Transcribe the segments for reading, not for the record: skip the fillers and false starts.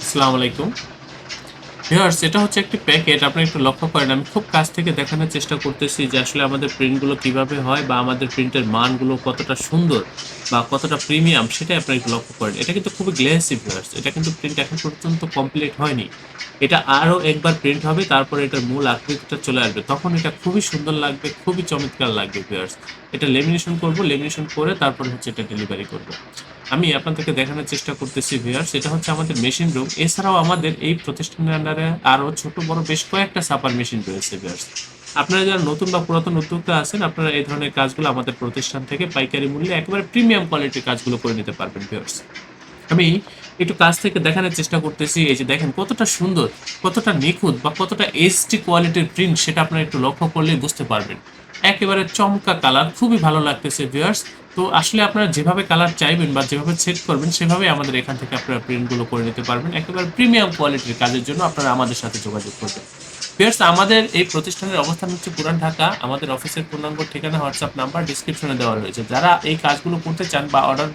আসসালামু আলাইকুম। ভিউয়ার্স, এটা হচ্ছে একটি প্যাকেট। আপনি একটু লক্ষ্য করেন। আমি খুব কাছ থেকে দেখানোর চেষ্টা করতেছি যে আসলে আমাদের প্রিন্টগুলো কিভাবে হয় বা আমাদের প্রিন্টের মানগুলো কতটা সুন্দর বা কতটা প্রিমিয়াম সেটাই আপনারা একটু লক্ষ্য করেন। এটা কিন্তু খুবই গ্লেসি ভিউয়ার্স। এটা কিন্তু প্রিন্ট এখন পর্যন্ত কমপ্লিট হয়নি। এটা আরো একবার প্রিন্ট হবে, তারপরে এটার মূল আকৃতিটা চলে আসবে। তখন এটা খুবই সুন্দর লাগবে, খুবই চমৎকার লাগবে ভিউয়ার্স। এটা লেমিনেশন করব, লেমিনেশন করে তারপরে হচ্ছে এটা ডেলিভারি করব। আমি আপনাদেরকে দেখানোর চেষ্টা করতেছি ভিউয়ার্স, এটা হচ্ছে আমাদের মেশিন রুম। এছাড়াও আমাদের এই প্রতিষ্ঠানের আন্ডারে আরো ছোট বড় বেশ কয়েকটা ছাপার মেশিন রয়েছে ভিউয়ার্স। আপনারা যারা নতুন বা পুরাতন উদ্যোক্তা আছেন, আপনারা এই ধরনের কাজগুলো আমাদের প্রতিষ্ঠান থেকে পাইকারি মূল্যে একেবারে প্রিমিয়াম কোয়ালিটির কাজগুলো করে নিতে পারবেন ভিউয়ার্স। আমি একটু কাছ থেকে দেখানোর চেষ্টা করতেছি। এই যে দেখেন কতটা সুন্দর, কতটা নিখুঁত বা কতটা এইচডি কোয়ালিটির প্রিন্ট, সেটা আপনারা একটু লক্ষ্য করলেই বুঝতে পারবেন। একেবারে চমৎকার কালার, খুবই ভালো লাগতেছে ভিউয়ার্স। তো আসলে আপনারা যেভাবে কালার চাইবেন বা যেভাবে সেট করবেন সেভাবে আমাদের এখান থেকে আপনারা প্রিন্টগুলো করে নিতে পারবেন। একেবারে প্রিমিয়াম কোয়ালিটির কাজের জন্য আপনারা আমাদের সাথে যোগাযোগ করবেন। ভিউয়ার্স, আমাদের এই প্রতিষ্ঠানের অবস্থান হচ্ছে পুরান ঢাকা। আমাদের অফিসের পূর্ণাঙ্গ ঠিকানা, হোয়াটসঅ্যাপ নাম্বার ডিসক্রিপশনে দেওয়া রয়েছে। যারা এই কাজগুলো করতে চান বা অর্ডার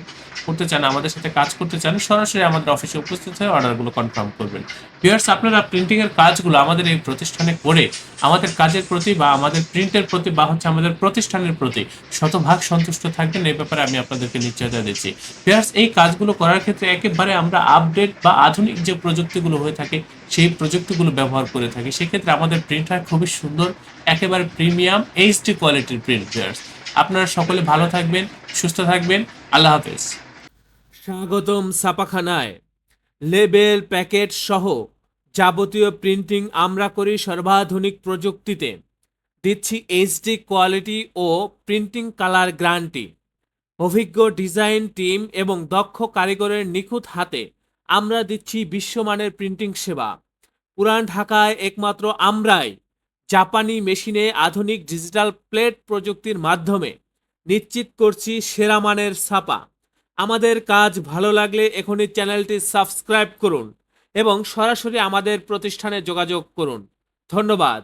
করতে চান, আমাদের সাথে কাজ করতে চান, সরাসরি আমাদের অফিসে উপস্থিত হয়ে অর্ডারগুলো কনফার্ম করবেন। ভিউয়ার্স, আপনারা প্রিন্টিং এর কাজগুলো আমাদের এই প্রতিষ্ঠানে করে আমাদের কাজের প্রতি বা আমাদের প্রিন্টের প্রতি বা হচ্ছে আমাদের প্রতিষ্ঠানের প্রতি শতভাগ সন্তুষ্ট থাকবেন, এই ব্যাপারে আমি আপনাদেরকে নিশ্চয়তা দিচ্ছি। ভিউয়ার্স, এই কাজগুলো করার ক্ষেত্রে একেবারে আমরা আপডেট বা আধুনিক যে প্রযুক্তিগুলো হয়ে থাকে সেই প্রযুক্তিগুলো ব্যবহার করে থাকি। সেক্ষেত্রে আমাদের প্রিন্ট হয় খুবই সুন্দর, একেবারে প্রিমিয়াম এইচডি কোয়ালিটির প্রিন্ট। ভিউয়ার্স, আপনারা সকলে ভালো থাকবেন, সুস্থ থাকবেন। আল্লাহ হাফেজ। স্বাগতম ছাপাখানায়। লেবেল প্যাকেট সহ যাবতীয় প্রিন্টিং আমরা করি সর্বাধুনিক প্রযুক্তিতে। দিচ্ছি এইচডি কোয়ালিটি ও প্রিন্টিং কালার গ্যারান্টি। অভিজ্ঞ ডিজাইন টিম এবং দক্ষ কারিগরের নিখুঁত হাতে আমরা দিচ্ছি বিশ্বমানের প্রিন্টিং সেবা। পুরান ঢাকায় একমাত্র আমরাই জাপানি মেশিনে আধুনিক ডিজিটাল প্লেট প্রযুক্তির মাধ্যমে নিশ্চিত করছি সেরা মানের ছাপা। আমাদের কাজ ভালো লাগলে এখনই চ্যানেলটি সাবস্ক্রাইব করুন এবং সরাসরি আমাদের প্রতিষ্ঠানে যোগাযোগ করুন। ধন্যবাদ।